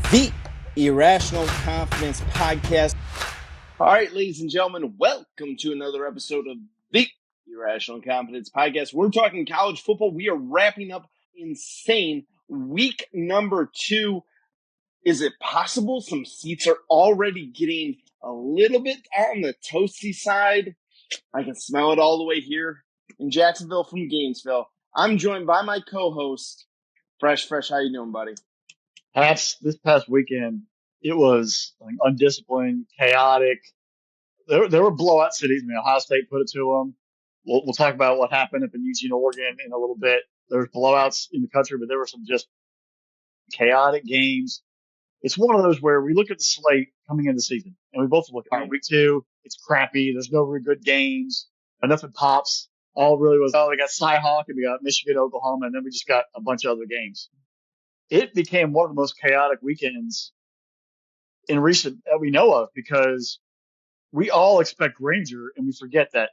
The Irrational Confidence Podcast. All right, ladies and gentlemen, welcome to another episode of The Irrational Confidence Podcast. We're talking college football. We are wrapping up insane week number 2. Is it possible some seats are already getting a little bit on the toasty side? I can smell it all the way here in Jacksonville from Gainesville. I'm joined by my co-host, Fresh. How you doing, buddy? This past weekend, it was undisciplined, chaotic. There were blowout cities. I mean, Ohio State put it to them. We'll talk about what happened up in Eugene, Oregon in a little bit. There's blowouts in the country, but there were some just chaotic games. It's one of those where we look at the slate coming into the season, and we both look at week 2. It's crappy. There's no really good games. Nothing pops. All really was, we got Cyhawk and we got Michigan, Oklahoma, and then we just got a bunch of other games. It became one of the most chaotic weekends in recent that we know of, because we all expect Ranger and we forget that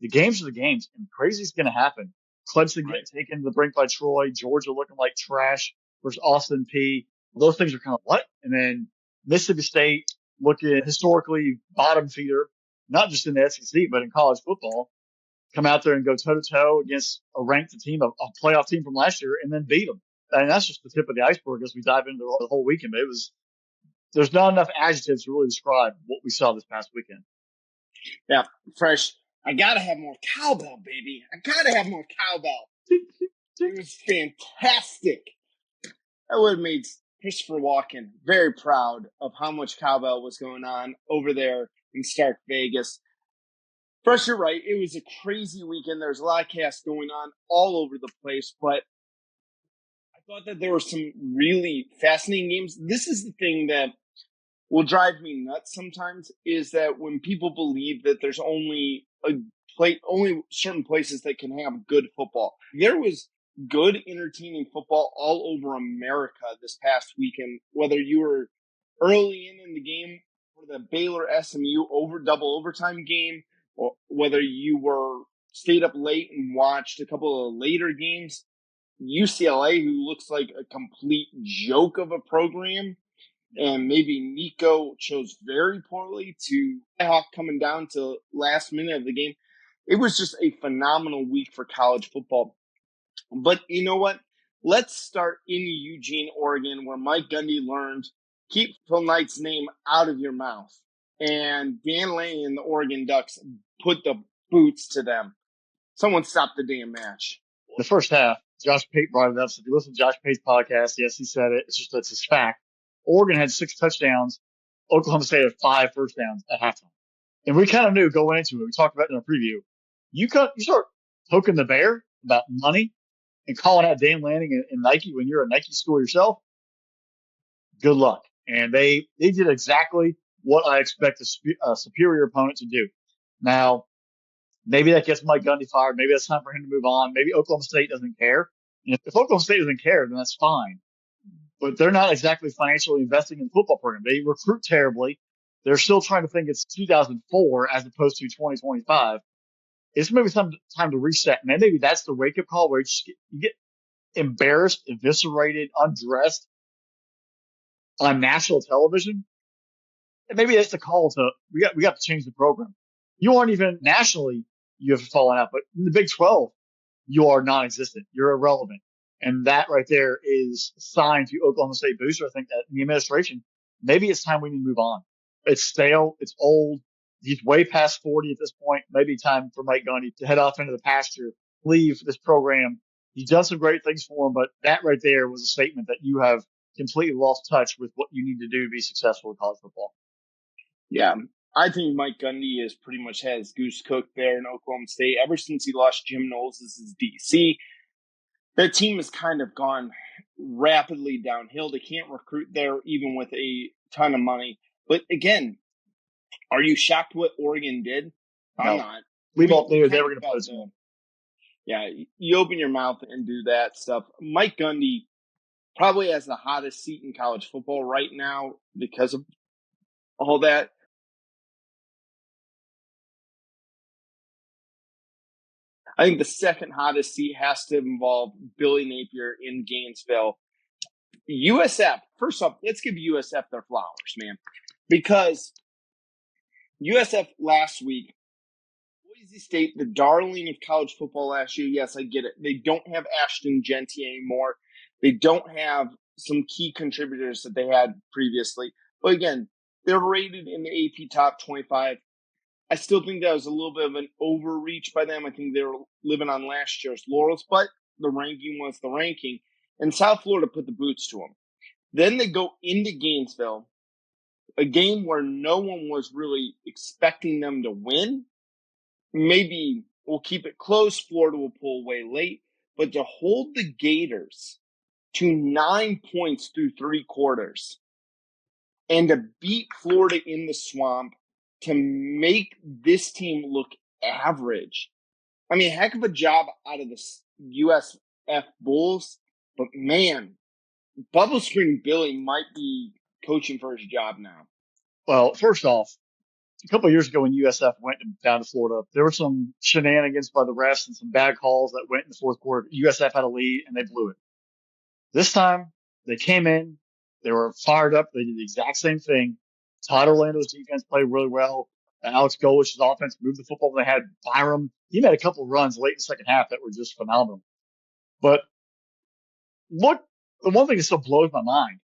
the games are the games and crazy is going to happen. Clemson getting taken to the brink by Troy, Georgia looking like trash versus Austin P. Those things are kind of what? And then Mississippi State looking historically bottom feeder, not just in the SEC, but in college football, come out there and go toe to toe against a ranked team, a playoff team from last year, and then beat them. And that's just the tip of the iceberg as we dive into the whole weekend. But there's not enough adjectives to really describe what we saw this past weekend. Yeah, Fresh. I gotta have more cowbell, baby. I gotta have more cowbell. It was fantastic. That would have made Christopher Walken very proud of how much cowbell was going on over there in Stark Vegas. Fresh, you're right. It was a crazy weekend. There's a lot of chaos going on all over the place, but I thought that there were some really fascinating games. This is the thing that will drive me nuts sometimes, is that when people believe that there's only certain places that can have good football. There was good, entertaining football all over America this past weekend, whether you were early in the game for the Baylor SMU double overtime game, or whether you were stayed up late and watched a couple of later games. UCLA, who looks like a complete joke of a program, and maybe Nico chose very poorly, to Hawk coming down to last minute of the game. It was just a phenomenal week for college football. But you know what? Let's start in Eugene, Oregon, where Mike Gundy learned, keep Phil Knight's name out of your mouth. And Dan Lanning and the Oregon Ducks put the boots to them. Someone stop the damn match. The first half, Josh Pate brought it up. So if you listen to Josh Pate's podcast, yes, he said it. It's his fact. Oregon had 6 touchdowns. Oklahoma State had 5 first downs at halftime. And we kind of knew going into it. We talked about it in our preview. You start poking the bear about money and calling out Dan Lanning and Nike when you're a Nike school yourself. Good luck. And they did exactly what I expect a superior opponent to do. Now, maybe that gets Mike Gundy fired. Maybe it's time for him to move on. Maybe Oklahoma State doesn't care. And if Oklahoma State doesn't care, then that's fine. But they're not exactly financially investing in the football program. They recruit terribly. They're still trying to think it's 2004 as opposed to 2025. It's maybe time to reset. And maybe that's the wake-up call where you get embarrassed, eviscerated, undressed on national television. And maybe that's the call to we got to change the program. You aren't even nationally, you have fallen out, but in the Big 12, you are non-existent. You're irrelevant. And that right there is a sign to Oklahoma State booster. I think that in the administration, maybe it's time we need to move on. It's stale. It's old. He's way past 40 at this point. Maybe time for Mike Gundy to head off into the pasture, leave this program. He's done some great things for him, but that right there was a statement that you have completely lost touch with what you need to do to be successful in college football. Yeah, I think Mike Gundy has pretty much had his goose cooked there in Oklahoma State ever since he lost Jim Knowles as his DC. That team has kind of gone rapidly downhill. They can't recruit there even with a ton of money. But again, are you shocked what Oregon did? No. I'm not. We both knew they were going to put it in. Yeah, you open your mouth and do that stuff. Mike Gundy probably has the hottest seat in college football right now because of all that. I think the second hottest seat has to involve Billy Napier in Gainesville. USF, first off, let's give USF their flowers, man. Because USF last week, Boise State, the darling of college football last year, yes, I get it. They don't have Ashton Genty anymore. They don't have some key contributors that they had previously. But again, they're rated in the AP top 25. I still think that was a little bit of an overreach by them. I think they were living on last year's laurels, but the ranking was the ranking. And South Florida put the boots to them. Then they go into Gainesville, a game where no one was really expecting them to win. Maybe we'll keep it close. Florida will pull away late. But to hold the Gators to 9 points through 3 quarters and to beat Florida in the swamp, to make this team look average. I mean, heck of a job out of the USF Bulls. But man, Bubble Screen Billy might be coaching for his job now. Well, first off, a couple of years ago when USF went down to Florida, there were some shenanigans by the refs and some bad calls that went in the fourth quarter. USF had a lead and they blew it. This time, they came in, they were fired up, they did the exact same thing. Todd Orlando's defense played really well. Alex Golish's offense moved the football. They had Byram. He made a couple of runs late in the second half that were just phenomenal. But look, the one thing that still blows my mind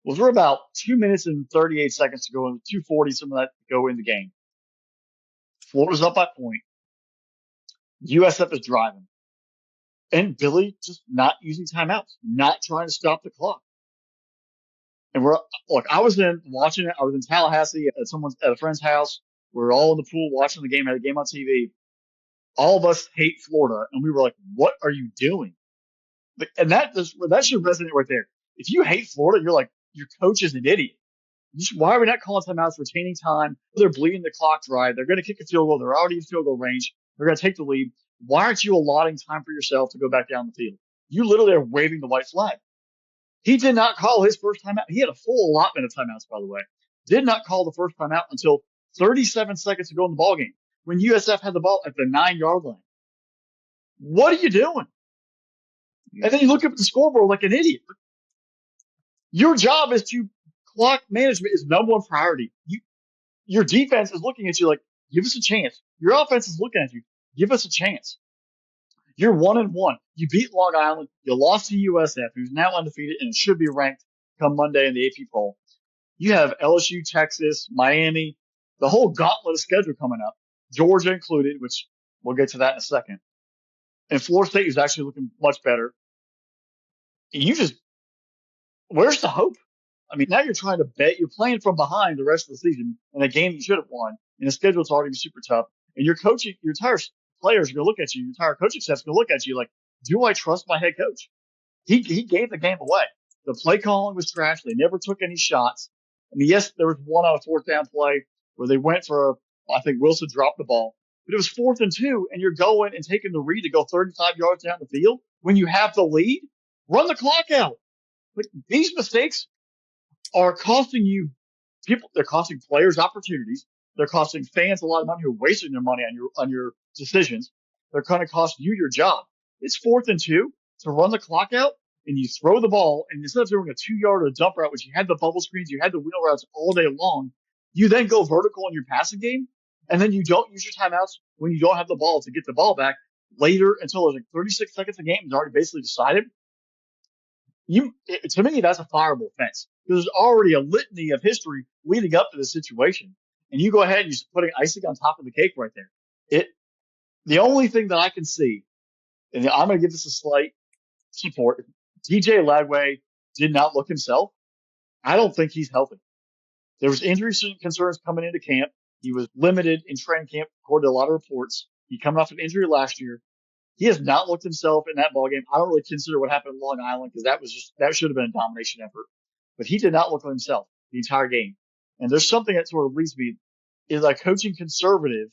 was we're about 2 minutes and 38 seconds to go, and 2:40, some of that to go in the game. Florida's up by a point. USF is driving. And Billy just not using timeouts, not trying to stop the clock. And I was watching it. I was in Tallahassee at a friend's house. We were all in the pool watching the game, had a game on TV. All of us hate Florida. And we were like, what are you doing? And that should resonate right there. If you hate Florida, you're like, your coach is an idiot. Why are we not calling timeouts, retaining time? They're bleeding the clock dry. They're going to kick a field goal. They're already in field goal range. They're going to take the lead. Why aren't you allotting time for yourself to go back down the field? You literally are waving the white flag. He did not call his first timeout. He had a full allotment of timeouts, by the way. Did not call the first timeout until 37 seconds to go in the ballgame when USF had the ball at the 9-yard line. What are you doing? And then you look up at the scoreboard like an idiot. Your job is clock management is number one priority. Your defense is looking at you like, give us a chance. Your offense is looking at you, give us a chance. You're 1-1. You beat Long Island. You lost to USF, who's now undefeated and should be ranked come Monday in the AP poll. You have LSU, Texas, Miami, the whole gauntlet of schedule coming up, Georgia included, which we'll get to that in a second. And Florida State is actually looking much better. And where's the hope? I mean, now you're trying to bet. You're playing from behind the rest of the season in a game you should have won, and the schedule's already super tough. And your entire players are going to look at you, your entire coaching staff's going to look at you like, do I trust my head coach? He gave the game away. The play calling was trash. They never took any shots. I mean, yes, there was one on a fourth down play where they went I think Wilson dropped the ball, but it was 4th and 2, and you're going and taking the read to go 35 yards down the field when you have the lead. Run the clock out. Like, these mistakes are costing you people. They're costing players opportunities. They're costing fans a lot of money who are wasting their money on your decisions. They're going to cost you your job. It's 4th and 2 to run the clock out, and you throw the ball, and instead of doing a 2-yard or a dump route, which you had the bubble screens, you had the wheel routes all day long, you then go vertical in your passing game, and then you don't use your timeouts when you don't have the ball to get the ball back later until there's like 36 seconds of the game is already basically decided. To me, that's a fireable offense. There's already a litany of history leading up to this situation. And you go ahead and you're putting icing on top of the cake right there. The only thing that I can see, and I'm going to give this a slight support, DJ Lagway did not look himself. I don't think he's healthy. There was injury concerns coming into camp. He was limited in training camp, according to a lot of reports. He coming off an injury last year. He has not looked himself in that ballgame. I don't really consider what happened in Long Island because that should have been a domination effort. But he did not look like himself the entire game. And there's something that sort of leads me, is like coaching conservative,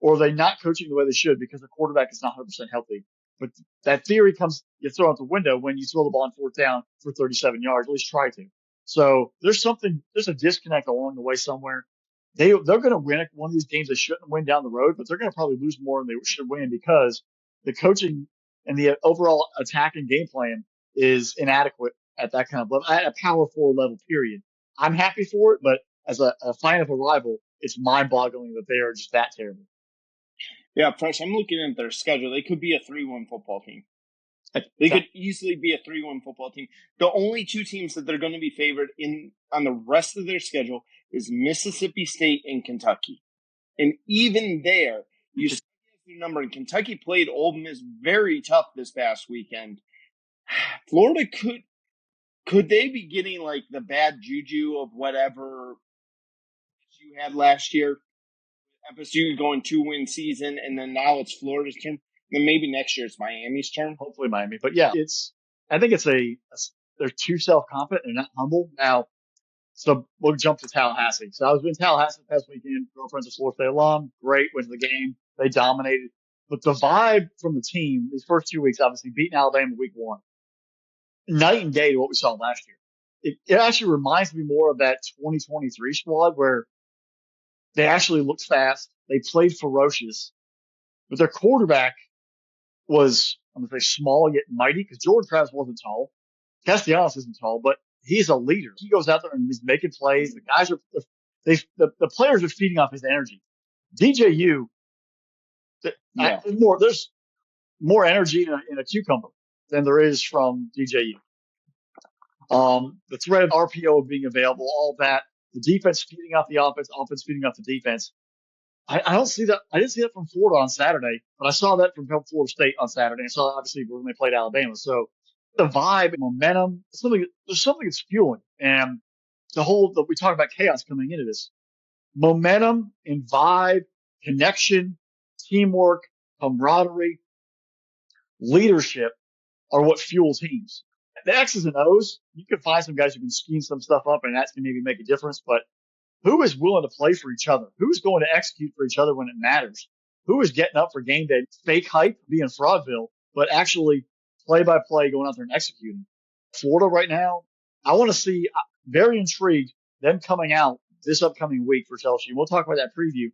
or are they not coaching the way they should because the quarterback is not 100% healthy? But that theory gets thrown out the window when you throw the ball on 4th down for 37 yards, at least try to. So there's a disconnect along the way somewhere. They're going to win one of these games they shouldn't win down the road, but they're going to probably lose more than they should win because the coaching and the overall attack and game plan is inadequate at that kind of level, at a Power 4 level, period. I'm happy for it, but as a fan of a rival, it's mind-boggling that they are just that terrible. Yeah, Fresh, I'm looking at their schedule. They could be a 3-1 football team. They could easily be a 3-1 football team. The only two teams that they're going to be favored on the rest of their schedule is Mississippi State and Kentucky. And even there, you see the number. And Kentucky played Ole Miss very tough this past weekend. Florida could they be getting like the bad juju of whatever you had last year? FSU going 2-win season, and then now it's Florida's turn. Then maybe next year it's Miami's turn. Hopefully Miami. But yeah, I think they're too self-confident. They're not humble. Now, so we'll jump to Tallahassee. So I was in Tallahassee the past weekend. Girlfriend's a Florida State alum. Great. Went to the game. They dominated. But the vibe from the team these first 2 weeks, obviously beating Alabama week 1, night and day to what we saw last year. It actually reminds me more of that 2023 squad where they actually looked fast. They played ferocious. But their quarterback was, I'm going to say, small yet mighty, because Jordan Travis wasn't tall. Castellanos isn't tall, but he's a leader. He goes out there and he's making plays. The guys the players are feeding off his energy. DJU, there's more energy in a cucumber than there is from DJU. The threat of RPO being available, all that, the defense feeding off the offense feeding off the defense. I don't see that. I didn't see that from Florida on Saturday, but I saw that from Florida State on Saturday. I saw that obviously when they played Alabama. So the vibe and momentum, there's something that's fueling. And we talk about chaos coming into this. Momentum and vibe, connection, teamwork, camaraderie, leadership are what fuel teams. The X's and O's, you can find some guys who can scheme some stuff up and that's going to maybe make a difference, but who is willing to play for each other? Who's going to execute for each other when it matters? Who is getting up for game day? Fake hype, being Fraudville, but actually play by play going out there and executing. Florida right now, I want to see, very intrigued, them coming out this upcoming week for LSU. We'll talk about that preview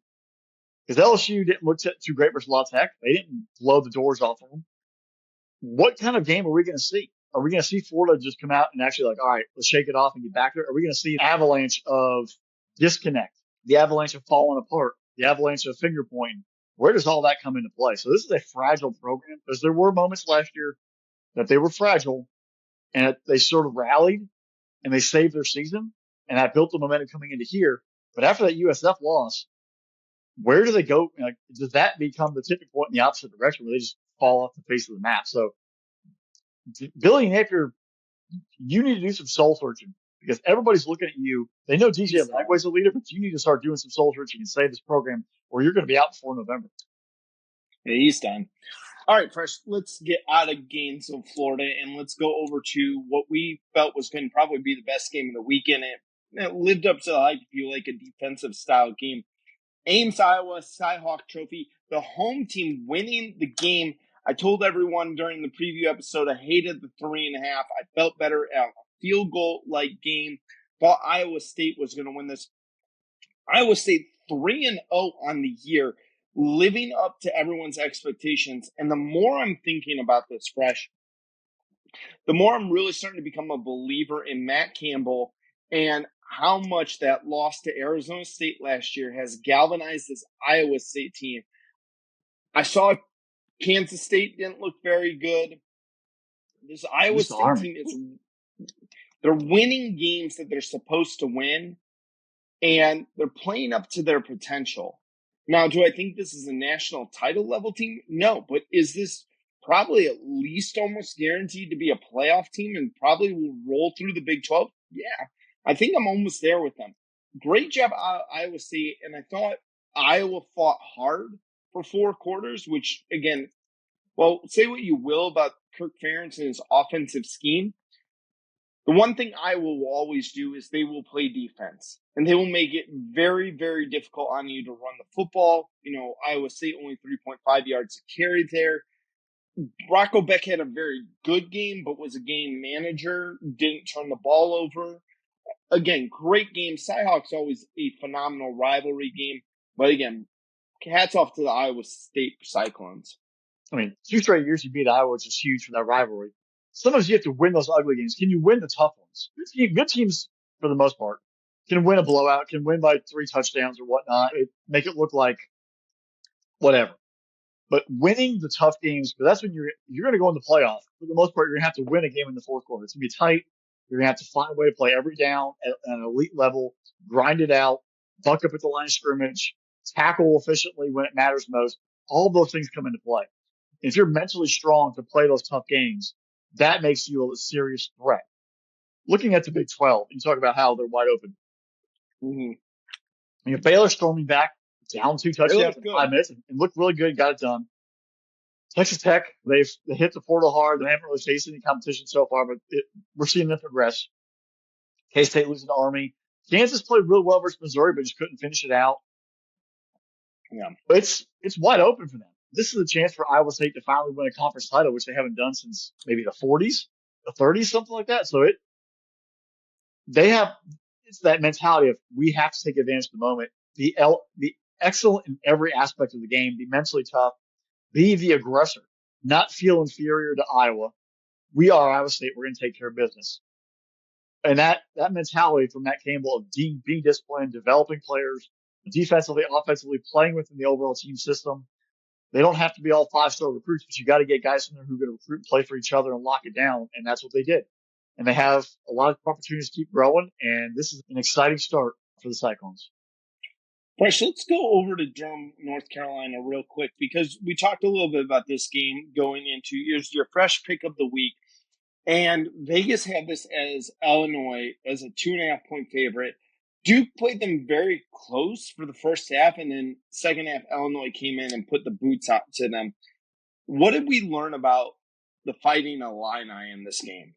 because LSU didn't look too great versus La Tech. They didn't blow the doors off of them. What kind of game are we going to see? Are we going to see Florida just come out and actually like, all right, let's shake it off and get back there? Are we going to see an avalanche of disconnect, the avalanche of falling apart, the avalanche of finger pointing? Where does all that come into play? So this is a fragile program because there were moments last year that they were fragile and they sort of rallied and they saved their season and that built the momentum coming into here. But after that USF loss, where do they go? Like, does that become the tipping point in the opposite direction where they just fall off the face of the map? So Billy Napier, you need to do some soul searching because everybody's looking at you. They know DJ Lagway's a leader, but you need to start doing some soul searching and save this program or you're going to be out before November. Yeah, he's done. All right, Fresh, let's get out of Gainesville, Florida, and let's go over to what we felt was going to probably be the best game of the weekend. It lived up to the hype, if you like, a defensive-style game. Ames, Iowa, Cyhawk Trophy, the home team winning the game. I told everyone during the preview episode I hated the 3.5. I felt better at a field goal-like game. Thought Iowa State was going to win this. Iowa State 3-0 on the year, living up to everyone's expectations. And the more I'm thinking about this, Fresh, the more I'm really starting to become a believer in Matt Campbell and how much that loss to Arizona State last year has galvanized this Iowa State team. I saw Kansas State didn't look very good. This Iowa State team they're winning games that they're supposed to win, and they're playing up to their potential. Now, do I think this is a national title level team? No, but is this probably at least almost guaranteed to be a playoff team and probably will roll through the Big 12? Yeah, I think I'm almost there with them. Great job, Iowa State, and I thought Iowa fought hard for 4 quarters, which, again, well, say what you will about Kirk Ferentz and his offensive scheme. The one thing Iowa will always do is they will play defense, and they will make it very, very difficult on you to run the football. You know, Iowa State only 3.5 yards to carry there. Rocco Beck had a very good game, but was a game manager, didn't turn the ball over. Again, great game. Cyhawks always a phenomenal rivalry game. But again, hats off to the Iowa State Cyclones. I mean, 2 straight years you beat Iowa, which is huge for that rivalry. sometimes you have to win those ugly games. Can you win the tough ones? Good teams, for the most part, can win a blowout, can win by 3 touchdowns or whatnot. Make it look like whatever. But winning the tough games, but that's when you're going to go in the playoff. For the most part, you're going to have to win a game in the fourth quarter. It's going to be tight. You're going to have to find a way to play every down at an elite level, grind it out, buck up at the line of scrimmage, tackle efficiently when it matters most. All those things come into play. If you're mentally strong to play those tough games, that makes you a serious threat. Looking at the Big 12, you talk about how they're wide open. Mm-hmm. Baylor storming back down 2 touchdowns in 5 minutes and looked really good, got it done. Texas Tech, they hit the portal hard. They haven't really faced any competition so far, but we're seeing them progress. K-State losing to Army. Kansas played real well versus Missouri, but just couldn't finish it out. Yeah. But it's wide open for them. This is a chance for Iowa State to finally win a conference title, which they haven't done since maybe the 40s, the 30s, something like that. So it's that mentality of we have to take advantage of the moment, be excellent in every aspect of the game, be mentally tough, be the aggressor, not feel inferior to Iowa. We are Iowa State. We're going to take care of business. And that mentality from Matt Campbell of being disciplined, developing players, defensively, offensively, playing within the overall team system. They don't have to be all 5-star recruits, but you got to get guys in there who are going to recruit and play for each other and lock it down. And that's what they did. And they have a lot of opportunities to keep growing. And this is an exciting start for the Cyclones. Fresh, let's go over to Durham, North Carolina real quick, because we talked a little bit about this game going into your fresh pick of the week. And Vegas had this as Illinois as a 2.5-point favorite. Duke played them very close for the first half, and then second half, Illinois came in and put the boots out to them. What did we learn about the Fighting Illini in this game?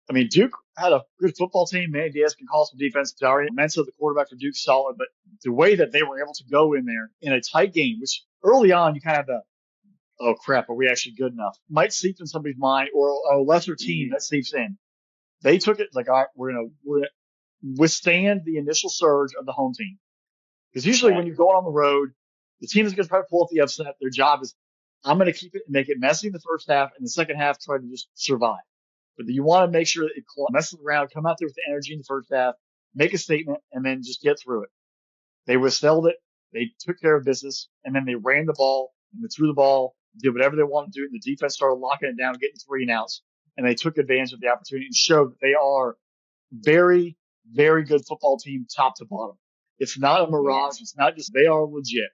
I mean, Duke had a good football team. Manny Diaz can call some defense. Dario Mensa, the quarterback for Duke, solid. But the way that they were able to go in there in a tight game, which early on you kind of have oh crap, are we actually good enough? Might seep in somebody's mind, or a lesser team that seeps in. They took it like, all right, we're gonna withstand the initial surge of the home team. Because usually when you're going on the road, the team is going to try to pull up the upset. Their job is, I'm going to keep it and make it messy in the first half, and the second half try to just survive. But you want to make sure that it messes around, come out there with the energy in the first half, make a statement, and then just get through it. They withheld it. They took care of business, and then they ran the ball and they threw the ball, did whatever they wanted to do, and the defense started locking it down, getting 3 and outs, and they took advantage of the opportunity and showed that they are very, very good football team top to bottom. It's not a mirage. It's not just, they are legit.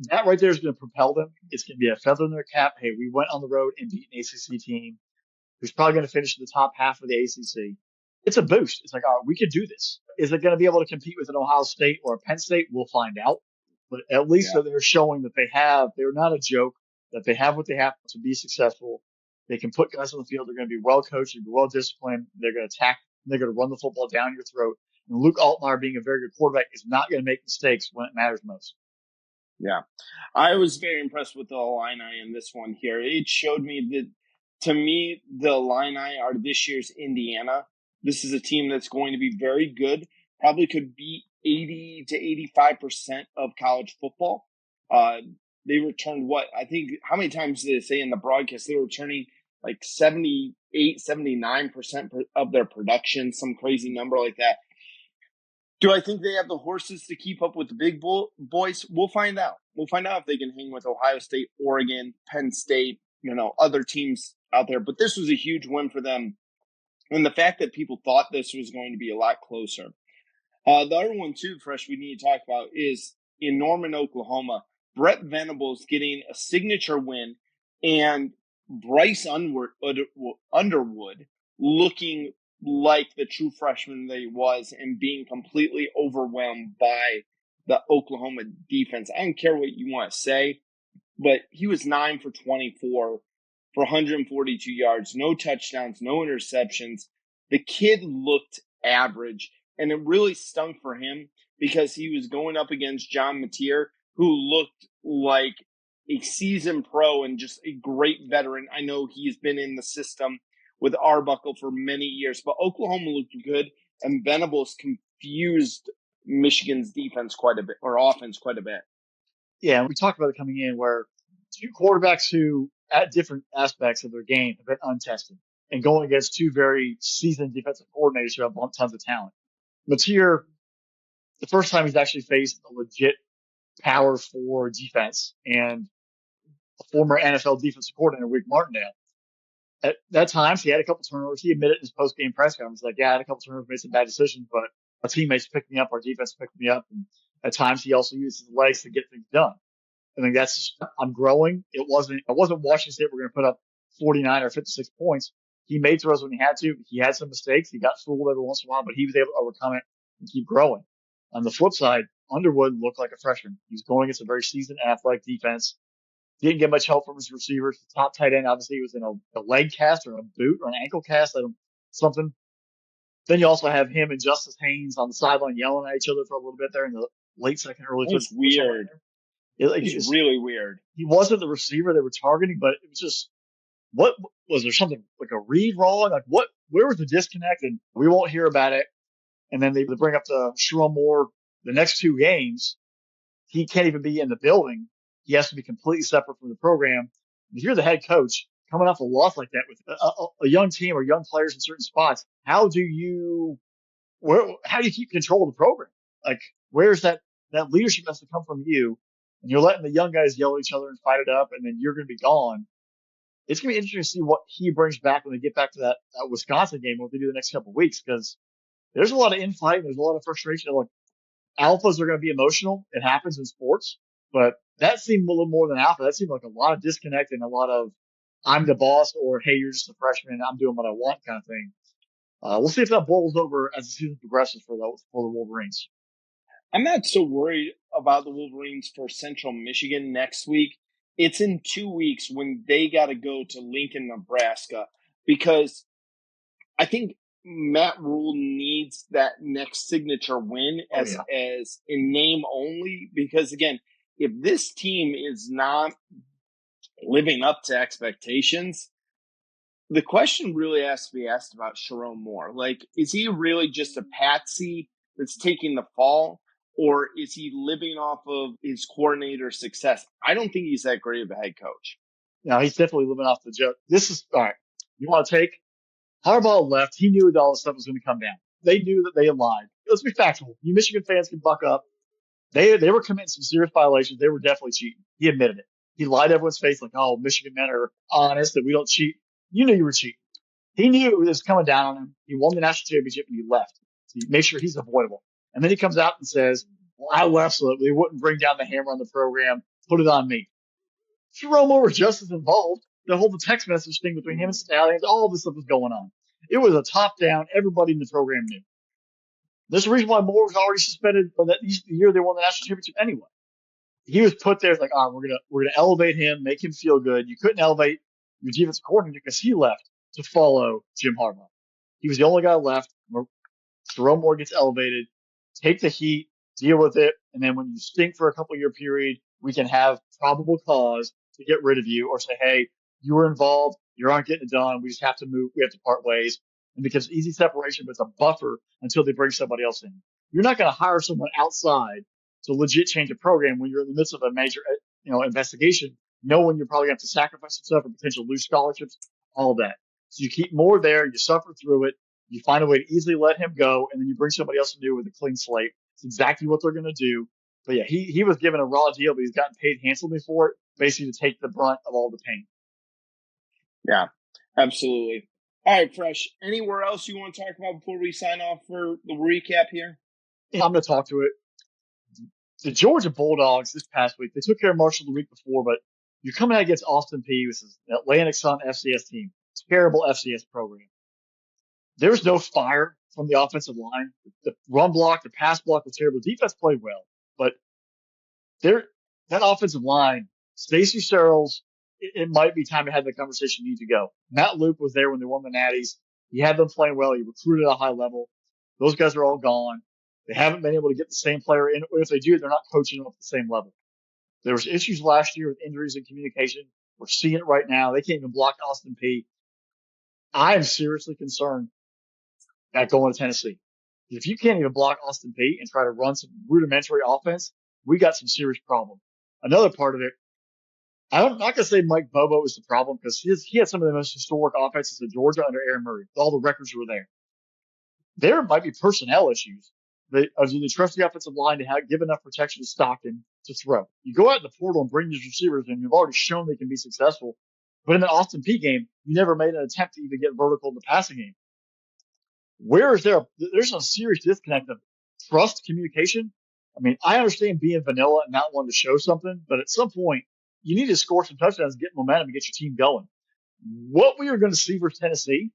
That right there is going to propel them. It's going to be a feather in their cap. Hey, we went on the road and beat an ACC team who's probably going to finish in the top half of the ACC. It's a boost. It's like, all right, we could do this. Is it going to be able to compete with an Ohio State or a Penn State? We'll find out. But at least they're showing that they're not a joke, that they have what they have to be successful. They can put guys on the field. They're going to be well coached. They're well disciplined. They're going to attack. They're going to run the football down your throat. And Luke Altmaier, being a very good quarterback, is not going to make mistakes when it matters most. Yeah. I was very impressed with the Illini in this one here. It showed me that, to me, the Illini are this year's Indiana. This is a team that's going to be very good, probably could beat 80 to 85% of college football. They returned I think, how many times did they say in the broadcast? They were returning like 78, 79% of their production, some crazy number like that. Do I think they have the horses to keep up with the big boys? We'll find out. We'll find out if they can hang with Ohio State, Oregon, Penn State, other teams out there. But this was a huge win for them. And the fact that people thought this was going to be a lot closer. The other one, too, Fresh, we need to talk about is in Norman, Oklahoma. Brett Venables getting a signature win, and Bryce Underwood looking like the true freshman that he was and being completely overwhelmed by the Oklahoma defense. I don't care what you want to say, but he was 9 for 24 for 142 yards, no touchdowns, no interceptions. The kid looked average, and it really stung for him because he was going up against John Mateer, who looked like a seasoned pro and just a great veteran. I know he's been in the system with Arbuckle for many years, but Oklahoma looked good, and Venables confused Michigan's defense quite a bit, or offense quite a bit. Yeah, and we talked about it coming in where 2 quarterbacks who at different aspects of their game have been untested and going against two very seasoned defensive coordinators who have tons of talent. Mateer, the first time he's actually faced a legit power four defense and a former NFL defensive coordinator, Wink Martindale. At that times, he had a couple turnovers. He admitted in his post-game press conference, like, yeah, I had a couple turnovers, made some bad decisions, but our teammates picked me up, our defense picked me up. And at times, he also used his legs to get things done. I think that's just, I'm growing. It wasn't Washington State. We're going to put up 49 or 56 points. He made throws when he had to. He had some mistakes. He got fooled every once in a while, but he was able to overcome it and keep growing. On the flip side, Underwood looked like a freshman. He was going against a very seasoned athletic defense. Didn't get much help from his receivers. The top tight end, obviously, was in a leg cast or a boot or an ankle cast, something. Then you also have him and Justice Haynes on the sideline yelling at each other for a little bit there in the late second, early third. It's weird. It's really weird. He wasn't the receiver they were targeting, but it was just, what was there something like a read wrong? Like where was the disconnect? And we won't hear about it. And then they bring up the Sherrone Moore the next two games. He can't even be in the building. He has to be completely separate from the program. If you're the head coach coming off a loss like that with a young team or young players in certain spots, how do you keep control of the program? Like, where's that leadership has to come from you? And you're letting the young guys yell at each other and fight it up, and then you're going to be gone. It's going to be interesting to see what he brings back when they get back to that Wisconsin game, what they do the next couple of weeks, because there's a lot of infight. There's a lot of frustration. Look, alphas are going to be emotional. It happens in sports, but that seemed a little more than alpha. That seemed like a lot of disconnect and a lot of I'm the boss or, hey, you're just a freshman and I'm doing what I want kind of thing. We'll see if that boils over as the season progresses for the Wolverines. I'm not so worried about the Wolverines for Central Michigan next week. It's in 2 weeks when they got to go to Lincoln, Nebraska, because I think Matt Rule needs that next signature win as in name only, because again, if this team is not living up to expectations, the question really has to be asked about Sherrone Moore. Like, is he really just a patsy that's taking the fall, or is he living off of his coordinator's success? I don't think he's that great of a head coach. No, he's definitely living off the joke. This is all right. You want to take Harbaugh left. He knew that all this stuff was going to come down. They knew that they had lied. Let's be factual. You Michigan fans can buck up. They were committing some serious violations. They were definitely cheating. He admitted it. He lied to everyone's face like, oh, Michigan men are honest, that we don't cheat. You knew you were cheating. He knew it was coming down on him. He won the national championship and he left. So he made sure he's avoidable. And then he comes out and says, well, I left so that they wouldn't bring down the hammer on the program. Put it on me. Sherrone Moore was just as involved. The whole text message thing between him and Stallions, all this stuff was going on. It was a top down. Everybody in the program knew. There's a reason why Moore was already suspended for that the year they won the national championship anyway. He was put there like, all right, we're gonna elevate him, make him feel good. You couldn't elevate your defensive coordinator because he left to follow Jim Harbaugh. He was the only guy left. Sherrone Moore gets elevated, take the heat, deal with it, and then when you stink for a couple year period, we can have probable cause to get rid of you or say, hey, you were involved, you aren't getting it done, we just have to move, we have to part ways. And because easy separation, but it's a buffer until they bring somebody else in. You're not going to hire someone outside to legit change a program when you're in the midst of a major, investigation, knowing you're probably going to have to sacrifice some stuff or potentially lose scholarships, all of that. So you keep more there, you suffer through it, you find a way to easily let him go, and then you bring somebody else new with a clean slate. It's exactly what they're going to do. But yeah, he was given a raw deal, but he's gotten paid handsomely for it, basically to take the brunt of all the pain. Yeah, absolutely. All right, Fresh, anywhere else you want to talk about before we sign off for the recap here? Yeah, I'm going to talk to it. The Georgia Bulldogs this past week, they took care of Marshall the week before, but you're coming out against Austin Peay, which is an Atlantic Sun FCS team. Terrible FCS program. There's no fire from the offensive line. The run block, the pass block was terrible. The defense played well, but that offensive line, Stacey Searles, it might be time to have the conversation need to go. Matt Luke was there when they won the Natties. He had them playing well. He recruited at a high level. Those guys are all gone. They haven't been able to get the same player in. Or if they do, they're not coaching them at the same level. There was issues last year with injuries and communication. We're seeing it right now. They can't even block Austin Peay. I am seriously concerned at going to Tennessee. If you can't even block Austin Peay and try to run some rudimentary offense, we got some serious problems. Another part of it, I'm not going to say Mike Bobo is the problem because he had some of the most historic offenses in Georgia under Aaron Murray. All the records were there. There might be personnel issues. Do they trust the offensive line to give enough protection to Stockton to throw? You go out in the portal and bring these receivers, and you've already shown they can be successful. But in the Austin Peay game, you never made an attempt to even get vertical in the passing game. Where is there's a serious disconnect of trust, communication. I mean, I understand being vanilla and not wanting to show something, but at some point, you need to score some touchdowns, get momentum, and get your team going. What we are going to see versus Tennessee,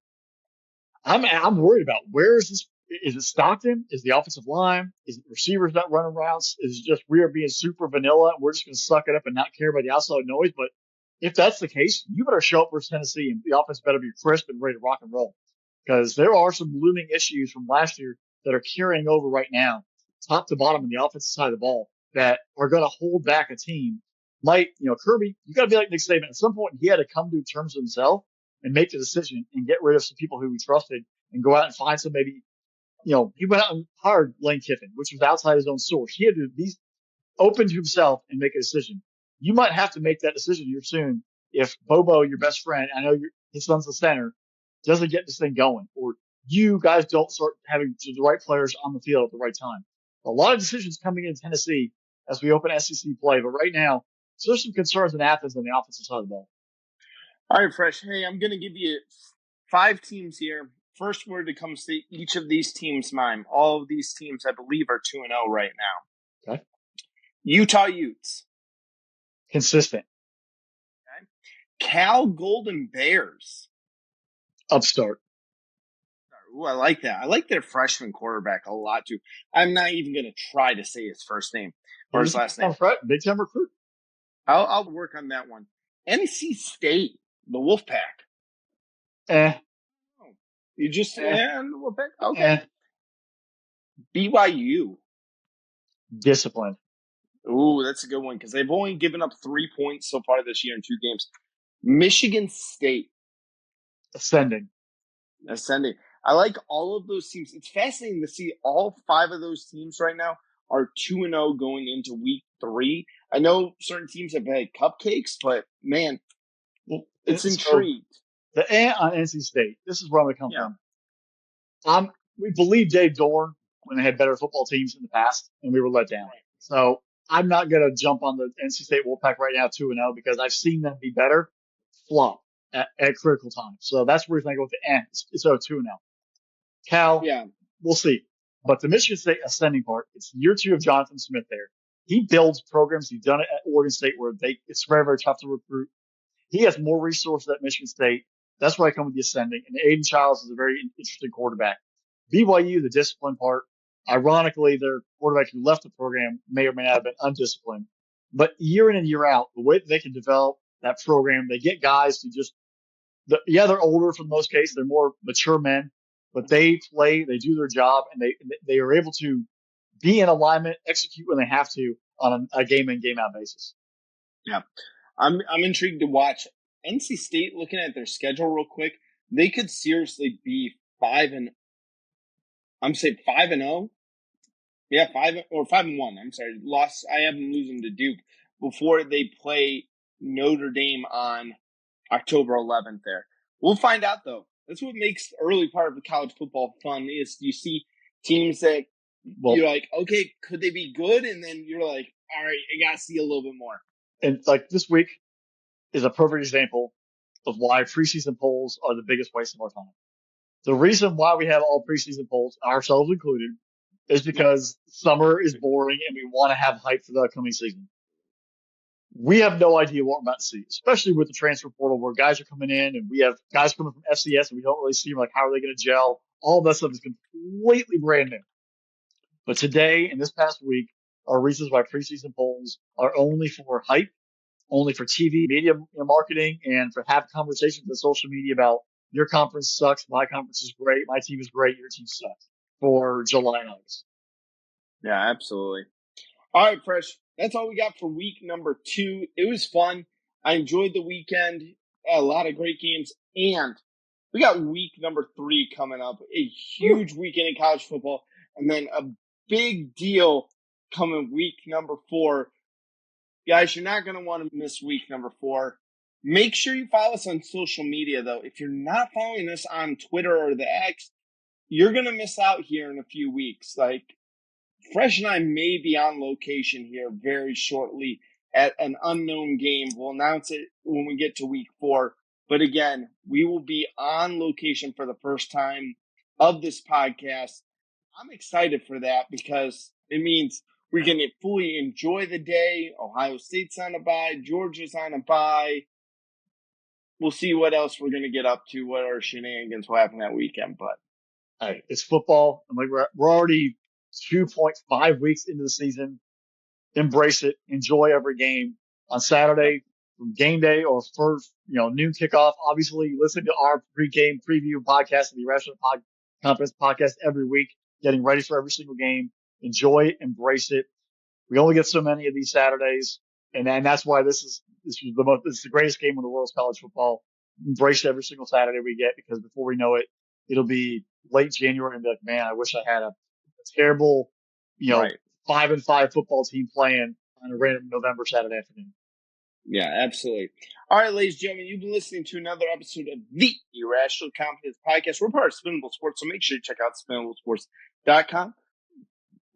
I'm worried about. Where is this? Is it Stockton? Is the offensive line? Is it receivers not running routes? Is it just we are being super vanilla and we're just going to suck it up and not care about the outside noise? But if that's the case, you better show up versus Tennessee and the offense better be crisp and ready to rock and roll. Because there are some looming issues from last year that are carrying over right now, top to bottom on the offensive side of the ball, that are going to hold back a team. Kirby, you got to be like Nick Saban. At some point, he had to come to terms with himself and make the decision and get rid of some people who he trusted and go out and find some maybe, he went out and hired Lane Kiffin, which was outside his own source. He had to be open to himself and make a decision. You might have to make that decision here soon if Bobo, your best friend, I know his son's the center, doesn't get this thing going, or you guys don't start having the right players on the field at the right time. A lot of decisions coming in Tennessee as we open SEC play, but right now, so there's some concerns in Athens on the offensive side of the ball. All right, Fresh. Hey, I'm going to give you 5 teams here. First word that comes to each of these teams' mind. All of these teams, I believe, are 2-0 right now. Okay. Utah Utes. Consistent. Okay. Cal Golden Bears. Upstart. Ooh, I like that. I like their freshman quarterback a lot, too. I'm not even going to try to say his first name or his last name. Big time recruit. I'll work on that one. NC State, the Wolfpack. You just the Wolfpack? Okay. BYU. Disciplined. Ooh, that's a good one because they've only given up 3 points so far this year in 2 games. Michigan State. Ascending. I like all of those teams. It's fascinating to see all 5 of ththose teams right now are 2-0 going into week 3. I know certain teams have had cupcakes, but man, it's intrigued. The on NC State. This is where I'm going to come from. We believe Dave Dorn when they had better football teams in the past, and we were let down. Right. So I'm not going to jump on the NC State Wolfpack right now 2-0 because I've seen them be better, flop at critical times. So that's where I go with the end. It's 2-0. Cal, we'll see. But the Michigan State ascending part, it's year 2 of Jonathan Smith there. He builds programs. He's done it at Oregon State where it's very, very tough to recruit. He has more resources at Michigan State. That's where I come with the ascending. And Aiden Childs is a very interesting quarterback. BYU, the discipline part. Ironically, their quarterback who left the program may or may not have been undisciplined. But year in and year out, the way that they can develop that program, they get guys to they're older for the most case. They're more mature men, but they play, they do their job, and they are able to be in alignment, execute when they have to on a game in, game out basis. Yeah. I'm intrigued to watch NC State. Looking at their schedule real quick, they could seriously be 5-0. Yeah, 5-1. I'm sorry, I have them losing to Duke before they play Notre Dame on October 11th. There, we'll find out though. That's what makes the early part of the college football fun. Is you see teams that you're like, okay, could they be good? And then you're like, all right, I gotta see a little bit more. And like this week is a perfect example of why preseason polls are the biggest waste of our time. The reason why we have all preseason polls, ourselves included, is because summer is boring and we want to have hype for the upcoming season. We have no idea what we're about to see, especially with the transfer portal where guys are coming in and we have guys coming from FCS and we don't really see them, like how are they going to gel? All that stuff is completely brand new. But today and this past week, our reasons why preseason polls are only for hype, only for TV, media marketing, and for have conversations on social media about your conference sucks, my conference is great, my team is great, your team sucks for July and August. Yeah, absolutely. All right, Fresh. That's all we got for week number 2. It was fun. I enjoyed the weekend. A lot of great games. And we got week number 3 coming up. A huge weekend in college football. And then a big deal coming week number 4. Guys, you're not going to want to miss week number 4. Make sure you follow us on social media, though. If you're not following us on Twitter or the X, you're going to miss out here in a few weeks. Like, Fresh and I may be on location here very shortly at an unknown game. We'll announce it when we get to week 4. But again, we will be on location for the first time of this podcast. I'm excited for that because it means we're going to fully enjoy the day. Ohio State's on a bye. Georgia's on a bye. We'll see what else we're going to get up to, what our shenanigans will happen that weekend. But hey, it's football. And like we're already 2.5 weeks into the season. Embrace it. Enjoy every game. On Saturday, from game day or first, noon kickoff, obviously listen to our pre-game preview podcast and the Irrational Conference podcast every week, getting ready for every single game. Enjoy it. Embrace it. We only get so many of these Saturdays. And that's why this is the greatest game in the world is college football. Embrace every single Saturday we get, because before we know it, it'll be late January and be like, man, I wish I had a terrible, right. 5-5 football team playing on a random November Saturday afternoon. Yeah, absolutely. All right, ladies and gentlemen, you've been listening to another episode of the Irrational Confidence Podcast. We're part of Spinnable Sports, so make sure you check out spinnablesports.com.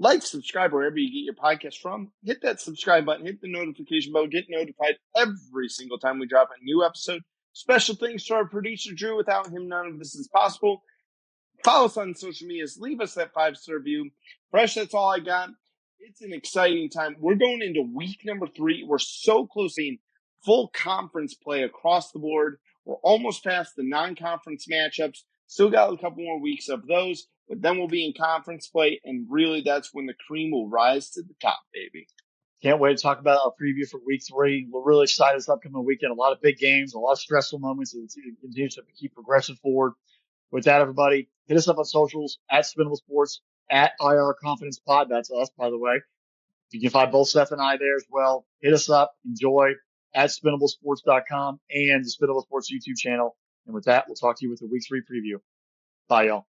Like, subscribe wherever you get your podcast from. Hit that subscribe button. Hit the notification bell. Get notified every single time we drop a new episode. Special thanks to our producer, Drew. Without him, none of this is possible. Follow us on social medias. Leave us that 5-star review. Fresh, that's all I got. It's an exciting time. We're going into week number 3. We're so close to being full conference play across the board. We're almost past the non-conference matchups. Still got a couple more weeks of those, but then we'll be in conference play, and really that's when the cream will rise to the top, baby. Can't wait to talk about our preview for week 3. We're really excited this upcoming weekend. A lot of big games, a lot of stressful moments, and it continues to keep progressing forward. With that, everybody, hit us up on socials at Spinnable Sports, at IR Confidence Pod. That's us, by the way. You can find both Seth and I there as well. Hit us up. Enjoy at SpinnableSports.com and the Spinnable Sports YouTube channel. And with that, we'll talk to you with the week 3 preview. Bye, y'all.